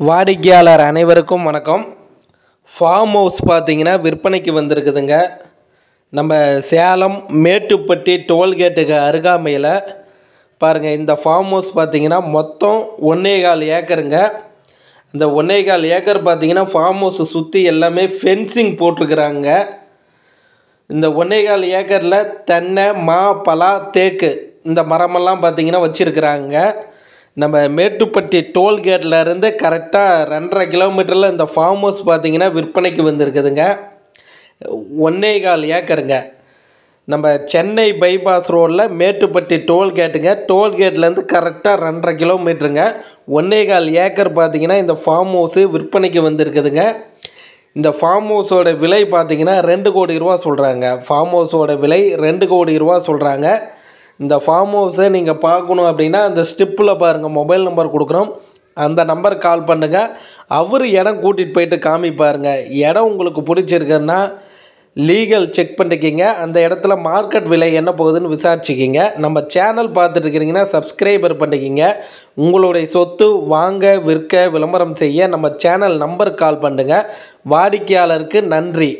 வாடிக்கையாளர் அனைவருக்கும் வணக்கம். ஃபார்ம் ஹவுஸ் பார்த்தீங்கன்னா விற்பனைக்கு வந்திருக்குதுங்க. நம்ம சேலம் மேட்டுப்பட்டி டோல்கேட்டுக்கு அருகாமையில் பாருங்கள். இந்த ஃபார்ம் ஹவுஸ் பார்த்தீங்கன்னா மொத்தம் 1.25 ஏக்கருங்க. இந்த 1.25 ஏக்கர் பார்த்தீங்கன்னா ஃபார்ம் ஹவுஸை சுற்றி எல்லாமே ஃபென்சிங் போட்டிருக்கிறாங்க. இந்த 1.25 ஏக்கரில் தென்னை, மா, பலா, தேக்கு இந்த மரமெல்லாம் பார்த்தீங்கன்னா வச்சுருக்குறாங்க. நம்ம மேட்டுப்பட்டி டோல்கேட்லேருந்து கரெக்டாக 2.5 கிலோமீட்டரில் இந்த ஃபார்ம் ஹவுஸ் பார்த்தீங்கன்னா விற்பனைக்கு வந்திருக்குதுங்க. 1.25 ஏக்கருங்க. நம்ம சென்னை பைபாஸ் ரோடில் மேட்டுப்பட்டி டோல்கேட்டுங்க. டோல்கேட்லேருந்து கரெக்டாக 2.5 கிலோமீட்டருங்க. 1.25 ஏக்கர் பார்த்தீங்கன்னா இந்த ஃபார்ம் ஹவுஸு விற்பனைக்கு வந்திருக்குதுங்க. இந்த ஃபார்ம் ஹவுஸோட விலை பார்த்தீங்கன்னா 2 கோடி ரூபா சொல்கிறாங்க. ஃபார்ம் ஹவுஸோட விலை 2 கோடி ரூபா சொல்கிறாங்க. இந்த ஃபார்ம் ஹவுஸை நீங்கள் பார்க்கணும் அப்படின்னா அந்த ஸ்டிப்பில் பாருங்கள், மொபைல் நம்பர் கொடுக்குறோம், அந்த நம்பருக்கு கால் பண்ணுங்கள். அவர் இடம் கூட்டிகிட்டு போயிட்டு காமிப்பாருங்க. இடம் உங்களுக்கு பிடிச்சிருக்குன்னா லீகல் செக் பண்ணிக்கிங்க. அந்த இடத்துல மார்க்கெட் விலை என்ன போகுதுன்னு விசாரிச்சுக்கிங்க. நம்ம சேனல் பார்த்துட்டு இருக்கிறீங்கன்னா சப்ஸ்கிரைபர் பண்ணிக்கிங்க. உங்களுடைய சொத்து வாங்க, விற்க, விளம்பரம் செய்ய நம்ம சேனல் நம்பருக்கு கால் பண்ணுங்கள். வாடிக்கையாளருக்கு நன்றி.